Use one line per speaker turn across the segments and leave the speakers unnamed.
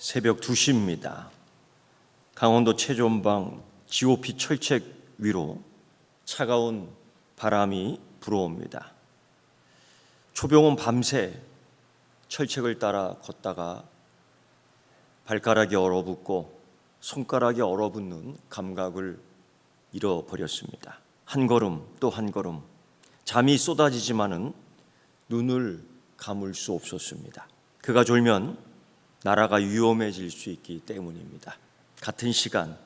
새벽 2시입니다. 강원도 최전방 GOP 철책 위로 차가운 바람이 불어옵니다. 초병은 밤새 철책을 따라 걷다가 발가락이 얼어붙고 손가락이 얼어붙는 감각을 잃어버렸습니다. 한 걸음 또 한 걸음 잠이 쏟아지지만은 눈을 감을 수 없었습니다. 그가 졸면 나라가 위험해질 수 있기 때문입니다. 같은 시간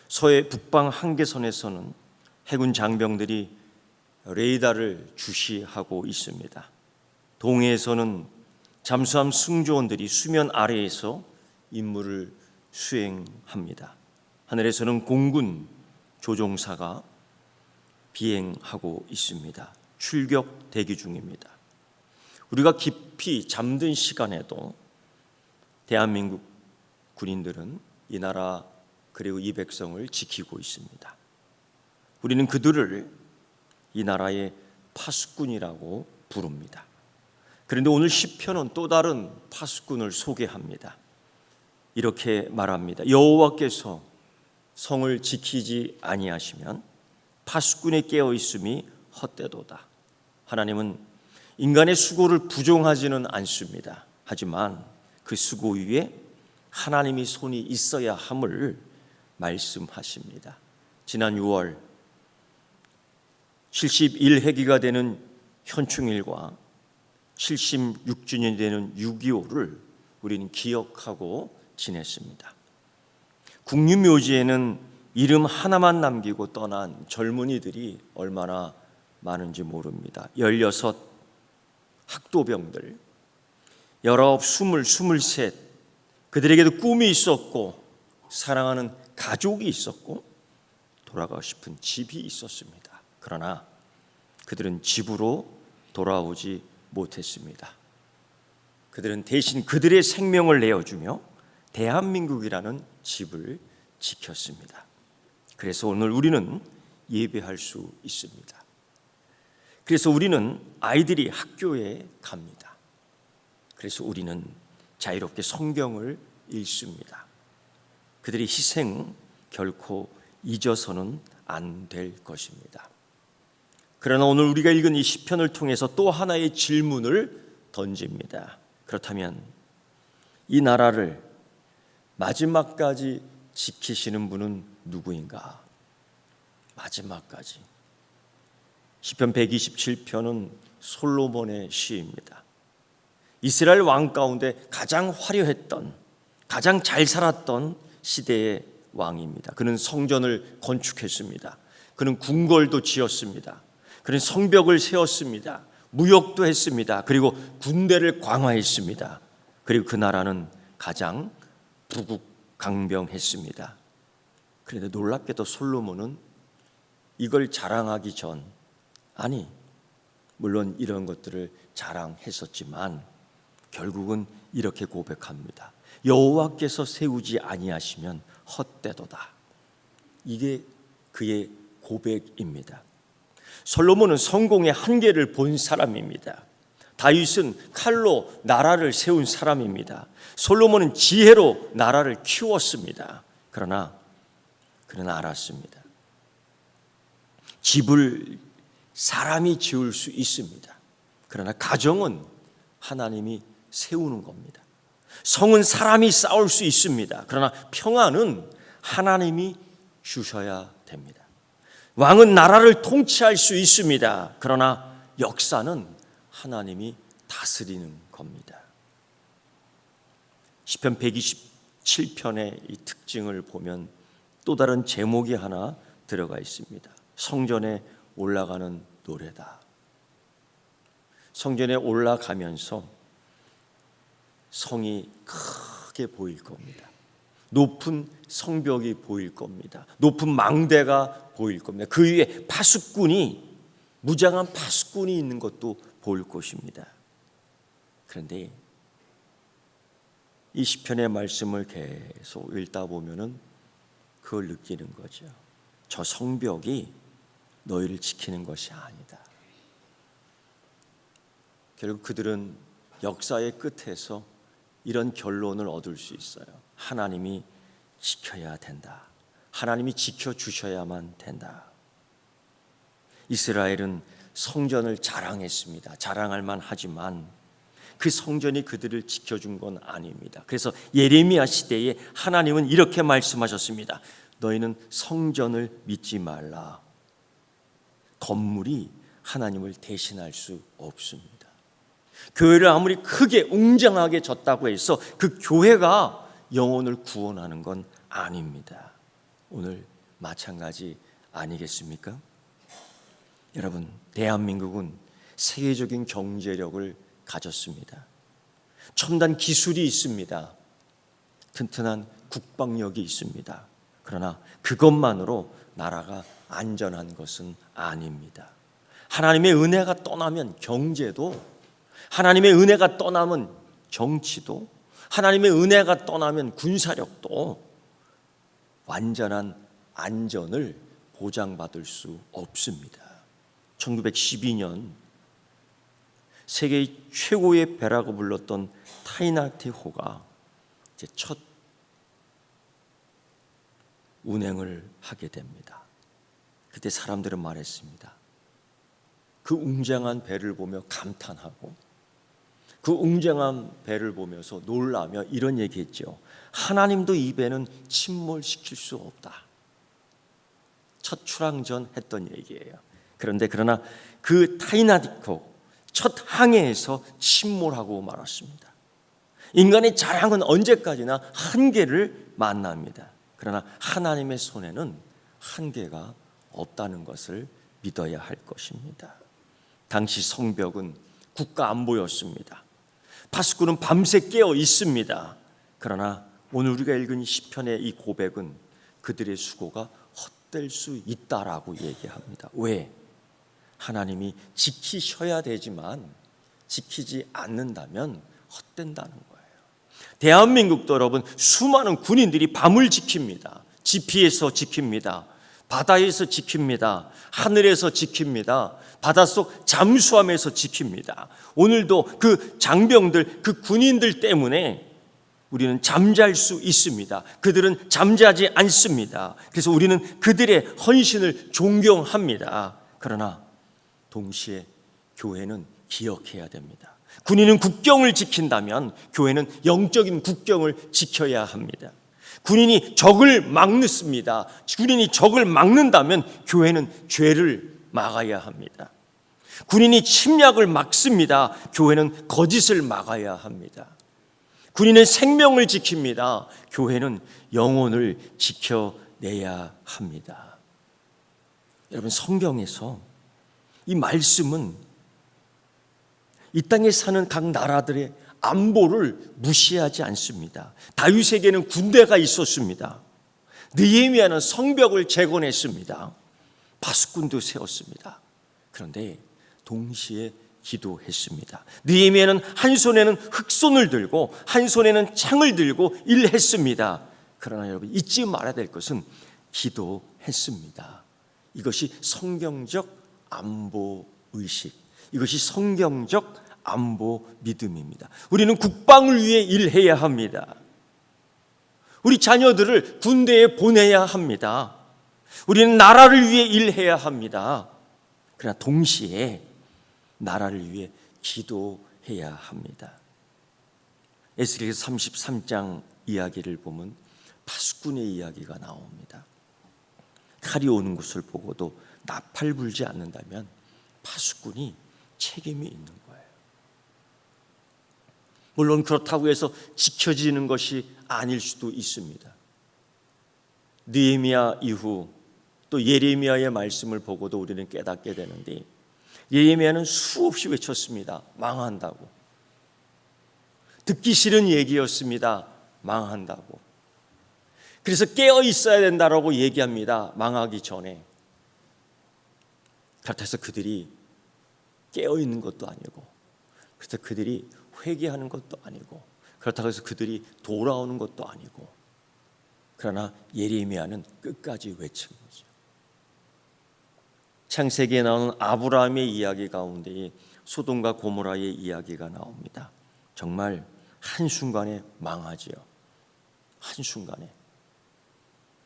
서해 북방 한계선에서는 해군 장병들이 레이더를 주시하고 있습니다. 동해에서는 잠수함 승조원들이 수면 아래에서 임무를 수행합니다. 하늘에서는 공군 조종사가 비행하고 있습니다. 출격 대기 중입니다. 우리가 깊이 잠든 시간에도 대한민국 군인들은 이 나라 그리고 이 백성을 지키고 있습니다. 우리는 그들을 이 나라의 파수꾼이라고 부릅니다. 그런데 오늘 시편은 또 다른 파수꾼을 소개합니다. 이렇게 말합니다. 여호와께서 성을 지키지 아니하시면 파수꾼이 깨어 있음이 헛되도다. 하나님은 인간의 수고를 부정하지는 않습니다. 하지만 그 수고 위에 하나님의 손이 있어야 함을 말씀하십니다. 지난 6월 71회기가 되는 현충일과 76주년이 되는 6.25를 우리는 기억하고 지냈습니다. 국립묘지에는 이름 하나만 남기고 떠난 젊은이들이 얼마나 많은지 모릅니다. 16 학도병들, 19, 20, 23 그들에게도 꿈이 있었고 사랑하는 가족이 있었고 돌아가고 싶은 집이 있었습니다. 그러나 그들은 집으로 돌아오지 못했습니다. 그들은 대신 그들의 생명을 내어주며 대한민국이라는 집을 지켰습니다. 그래서 오늘 우리는 예배할 수 있습니다. 그래서 우리는 아이들이 학교에 갑니다. 그래서 우리는 자유롭게 성경을 읽습니다. 그들의 희생 결코 잊어서는 안 될 것입니다. 그러나 오늘 우리가 읽은 이 시편을 통해서 또 하나의 질문을 던집니다. 그렇다면 이 나라를 마지막까지 지키시는 분은 누구인가? 마지막까지. 시편 127편은 솔로몬의 시입니다. 이스라엘 왕 가운데 가장 화려했던, 가장 잘 살았던 시대의 왕입니다. 그는 성전을 건축했습니다. 그는 궁궐도 지었습니다. 그는 성벽을 세웠습니다. 무역도 했습니다. 그리고 군대를 강화했습니다. 그리고 그 나라는 가장 부국강병했습니다. 그런데 놀랍게도 솔로몬은 이걸 자랑하기 전, 물론 이런 것들을 자랑했었지만 결국은 이렇게 고백합니다. 여호와께서 세우지 아니하시면 헛되도다. 이게 그의 고백입니다. 솔로몬은 성공의 한계를 본 사람입니다. 다윗은 칼로 나라를 세운 사람입니다. 솔로몬은 지혜로 나라를 키웠습니다. 그러나 그는 알았습니다. 집을 사람이 지을 수 있습니다. 그러나 가정은 하나님이 세우는 겁니다. 성은 사람이 쌓을 수 있습니다. 그러나 평안은 하나님이 주셔야 됩니다. 왕은 나라를 통치할 수 있습니다. 그러나 역사는 하나님이 다스리는 겁니다. 시편 127편의 이 특징을 보면 또 다른 제목이 하나 들어가 있습니다. 성전에 올라가는 노래다. 성전에 올라가면서 성이 크게 보일 겁니다. 높은 성벽이 보일 겁니다. 높은 망대가 보일 겁니다. 그 위에 파수꾼이, 무장한 파수꾼이 있는 것도 보일 것입니다. 그런데 이 시편의 말씀을 계속 읽다 보면은 그걸 느끼는 거죠. 저 성벽이 너희를 지키는 것이 아니다. 결국 그들은 역사의 끝에서 이런 결론을 얻을 수 있어요. 하나님이 지켜야 된다. 하나님이 지켜주셔야만 된다. 이스라엘은 성전을 자랑했습니다. 자랑할 만하지만 그 성전이 그들을 지켜준 건 아닙니다. 그래서 예레미야 시대에 하나님은 이렇게 말씀하셨습니다. 너희는 성전을 믿지 말라. 건물이 하나님을 대신할 수 없습니다. 교회를 아무리 크게 웅장하게 졌다고 해서 그 교회가 영혼을 구원하는 건 아닙니다. 오늘 마찬가지 아니겠습니까? 여러분, 대한민국은 세계적인 경제력을 가졌습니다. 첨단 기술이 있습니다. 튼튼한 국방력이 있습니다. 그러나 그것만으로 나라가 안전한 것은 아닙니다. 하나님의 은혜가 떠나면 경제도, 하나님의 은혜가 떠나면 정치도, 하나님의 은혜가 떠나면 군사력도 완전한 안전을 보장받을 수 없습니다. 1912년 세계 최고의 배라고 불렀던 타이나티호가 이제 첫 운행을 하게 됩니다. 그때 사람들은 말했습니다. 그 웅장한 배를 보며 감탄하고 그 웅장한 배를 보면서 놀라며 이런 얘기했죠. 하나님도 이 배는 침몰시킬 수 없다. 첫 출항 전 했던 얘기예요. 그러나 그 타이나티호 첫 항해에서 침몰하고 말았습니다. 인간의 자랑은 언제까지나 한계를 만납니다. 그러나 하나님의 손에는 한계가 없다는 것을 믿어야 할 것입니다. 당시 성벽은 국가 안보였습니다. 파수꾼은 밤새 깨어 있습니다. 그러나 오늘 우리가 읽은 시편의 이 고백은 그들의 수고가 헛될 수 있다라고 얘기합니다. 왜? 하나님이 지키셔야 되지만 지키지 않는다면 헛된다는 거예요. 대한민국도 여러분 수많은 군인들이 밤을 지킵니다. 지피에서 지킵니다. 바다에서 지킵니다. 하늘에서 지킵니다. 바닷속 잠수함에서 지킵니다. 오늘도 그 장병들, 그 군인들 때문에 우리는 잠잘 수 있습니다. 그들은 잠자지 않습니다. 그래서 우리는 그들의 헌신을 존경합니다. 그러나 동시에 교회는 기억해야 됩니다. 군인은 국경을 지킨다면 교회는 영적인 국경을 지켜야 합니다. 군인이 적을 막습니다. 군인이 적을 막는다면 교회는 죄를 막아야 합니다. 군인이 침략을 막습니다. 교회는 거짓을 막아야 합니다. 군인은 생명을 지킵니다. 교회는 영혼을 지켜내야 합니다. 여러분, 성경에서 이 말씀은 이 땅에 사는 각 나라들의 안보를 무시하지 않습니다. 다윗에게는 군대가 있었습니다. 느헤미야는 성벽을 재건했습니다. 파수꾼도 세웠습니다. 그런데 동시에 기도했습니다. 느헤미야는 한 손에는 흑손을 들고 한 손에는 창을 들고 일했습니다. 그러나 여러분 잊지 말아야 될 것은 기도했습니다. 이것이 성경적 안보 의식, 이것이 성경적 안보 믿음입니다. 우리는 국방을 위해 일해야 합니다. 우리 자녀들을 군대에 보내야 합니다. 우리는 나라를 위해 일해야 합니다. 그러나 동시에 나라를 위해 기도해야 합니다. 에스겔서 33장 이야기를 보면 파수꾼의 이야기가 나옵니다. 칼이 오는 것을 보고도 나팔 불지 않는다면 파수꾼이 책임이 있는 거예요. 물론 그렇다고 해서 지켜지는 것이 아닐 수도 있습니다. 느헤미야 이후 또 예레미야의 말씀을 보고도 우리는 깨닫게 되는데, 예레미야는 수없이 외쳤습니다. 망한다고. 듣기 싫은 얘기였습니다. 망한다고. 그래서 깨어 있어야 된다라고 얘기합니다. 망하기 전에. 그렇다고 그들이 깨어 있는 것도 아니고, 그래서 그들이 회개하는 것도 아니고, 그렇다고 해서 그들이 돌아오는 것도 아니고, 그러나 예레미야는 끝까지 외친 거죠. 창세기에 나오는 아브라함의 이야기 가운데 소돔과 고모라의 이야기가 나옵니다. 정말 한순간에 망하지요. 한순간에.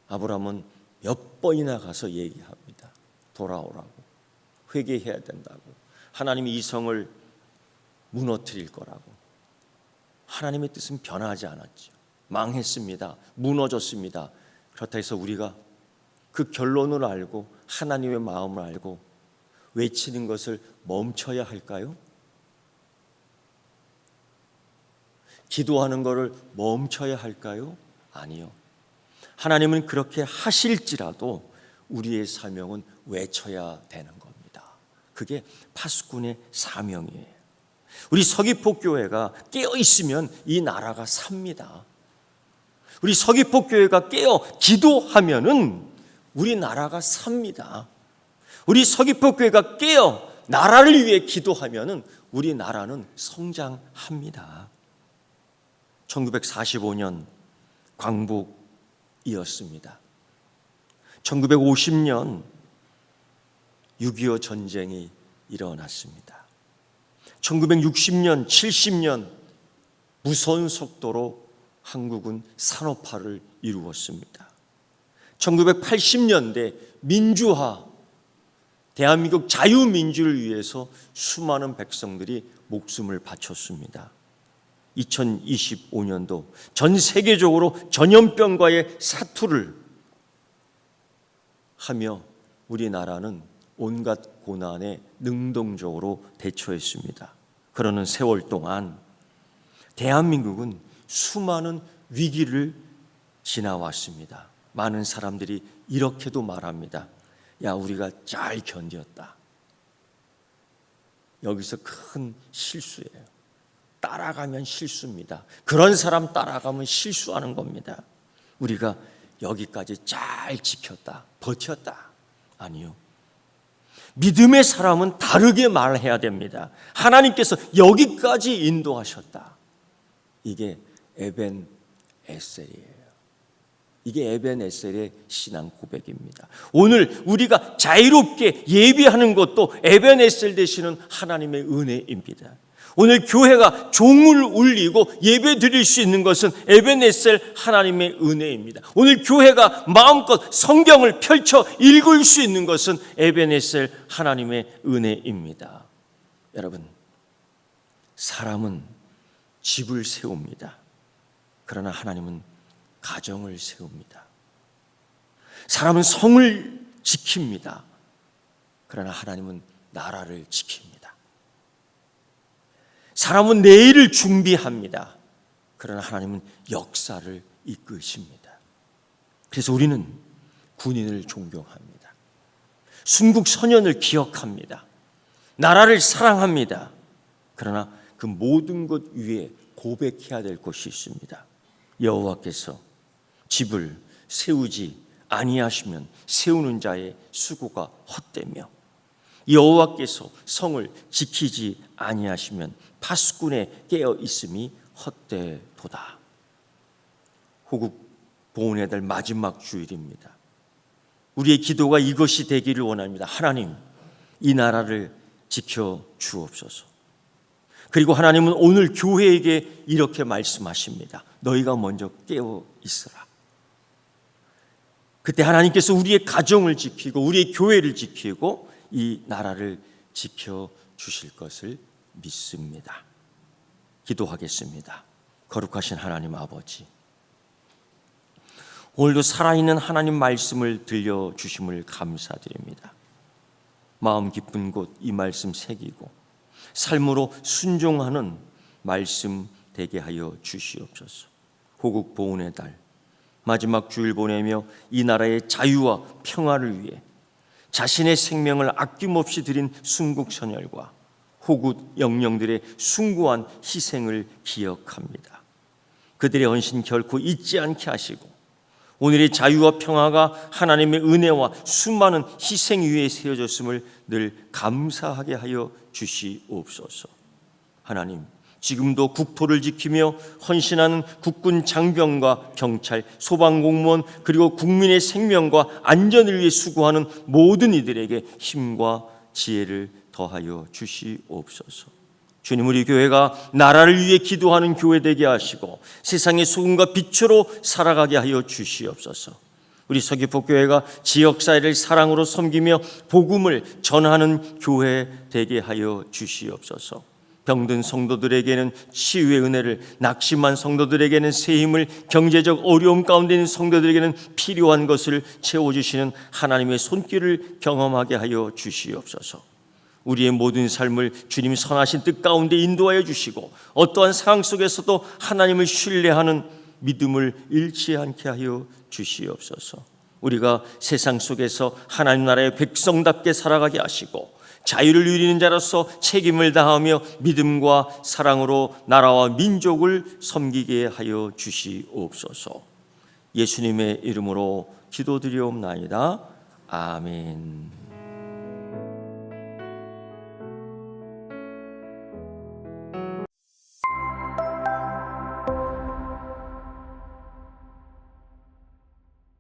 아브라함은 몇 번이나 가서 얘기합니다. 돌아오라고. 회개해야 된다고. 하나님이 이 성을 무너뜨릴 거라고. 하나님의 뜻은 변하지 않았죠. 망했습니다. 무너졌습니다. 그렇다 해서 우리가 그 결론을 알고 하나님의 마음을 알고 외치는 것을 멈춰야 할까요? 기도하는 것을 멈춰야 할까요? 아니요. 하나님은 그렇게 하실지라도 우리의 사명은 외쳐야 되는 겁니다. 그게 파수꾼의 사명이에요. 우리 서귀포교회가 깨어 있으면 이 나라가 삽니다. 우리 서귀포교회가 깨어 기도하면은 우리 나라가 삽니다. 우리 서귀포교회가 깨어 나라를 위해 기도하면은 우리 나라는 성장합니다. 1945년 광복이었습니다. 1950년 6.25 전쟁이 일어났습니다. 1960년, 70년 무서운 속도로 한국은 산업화를 이루었습니다. 1980년대 민주화, 대한민국 자유민주를 위해서 수많은 백성들이 목숨을 바쳤습니다. 2025년도 전 세계적으로 전염병과의 사투를 하며 우리나라는 온갖 고난에 능동적으로 대처했습니다. 그러는 세월 동안 대한민국은 수많은 위기를 지나왔습니다. 많은 사람들이 이렇게도 말합니다. 야, 우리가 잘 견뎠다. 여기서 큰 실수예요. 따라가면 실수입니다. 그런 사람 따라가면 실수하는 겁니다. 우리가 여기까지 잘 지켰다, 버텼다. 아니요. 믿음의 사람은 다르게 말해야 됩니다. 하나님께서 여기까지 인도하셨다. 이게 에벤 에셀이에요. 이게 에벤 에셀의 신앙 고백입니다. 오늘 우리가 자유롭게 예배하는 것도 에벤 에셀 되시는 하나님의 은혜입니다. 오늘 교회가 종을 울리고 예배 드릴 수 있는 것은 에벤에셀 하나님의 은혜입니다. 오늘 교회가 마음껏 성경을 펼쳐 읽을 수 있는 것은 에벤에셀 하나님의 은혜입니다. 여러분, 사람은 집을 세웁니다. 그러나 하나님은 가정을 세웁니다. 사람은 성을 지킵니다. 그러나 하나님은 나라를 지킵니다. 사람은 내일을 준비합니다. 그러나 하나님은 역사를 이끄십니다. 그래서 우리는 군인을 존경합니다. 순국 선연을 기억합니다. 나라를 사랑합니다. 그러나 그 모든 것 위에 고백해야 될 것이 있습니다. 여호와께서 집을 세우지 아니하시면 세우는 자의 수고가 헛되며 여호와께서 성을 지키지 아니하시면 파수꾼에 깨어 있음이 헛되도다. 호국 보훈의 달 마지막 주일입니다. 우리의 기도가 이것이 되기를 원합니다. 하나님, 이 나라를 지켜 주옵소서. 그리고 하나님은 오늘 교회에게 이렇게 말씀하십니다. 너희가 먼저 깨어 있으라. 그때 하나님께서 우리의 가정을 지키고 우리의 교회를 지키고 이 나라를 지켜 주실 것을 믿습니다. 기도하겠습니다. 거룩하신 하나님 아버지, 오늘도 살아있는 하나님 말씀을 들려주심을 감사드립니다. 마음 기쁜 곳 이 말씀 새기고 삶으로 순종하는 말씀 되게 하여 주시옵소서. 호국 보훈의 달 마지막 주일 보내며 이 나라의 자유와 평화를 위해 자신의 생명을 아낌없이 드린 순국 선열과 호국 영령들의 숭고한 희생을 기억합니다. 그들의 헌신 결코 잊지 않게 하시고 오늘의 자유와 평화가 하나님의 은혜와 수많은 희생 위에 세워졌음을 늘 감사하게 하여 주시옵소서. 하나님, 지금도 국토를 지키며 헌신하는 국군 장병과 경찰, 소방공무원 그리고 국민의 생명과 안전을 위해 수고하는 모든 이들에게 힘과 지혜를 더하여 주시옵소서. 주님, 우리 교회가 나라를 위해 기도하는 교회 되게 하시고 세상의 소금과 빛으로 살아가게 하여 주시옵소서. 우리 서귀포교회가 지역사회를 사랑으로 섬기며 복음을 전하는 교회 되게 하여 주시옵소서. 병든 성도들에게는 치유의 은혜를, 낙심한 성도들에게는 새 힘을, 경제적 어려움 가운데 있는 성도들에게는 필요한 것을 채워주시는 하나님의 손길을 경험하게 하여 주시옵소서. 우리의 모든 삶을 주님 선하신 뜻 가운데 인도하여 주시고 어떠한 상황 속에서도 하나님을 신뢰하는 믿음을 잃지 않게 하여 주시옵소서. 우리가 세상 속에서 하나님 나라의 백성답게 살아가게 하시고 자유를 누리는 자로서 책임을 다하며 믿음과 사랑으로 나라와 민족을 섬기게 하여 주시옵소서. 예수님의 이름으로 기도드리옵나이다. 아멘.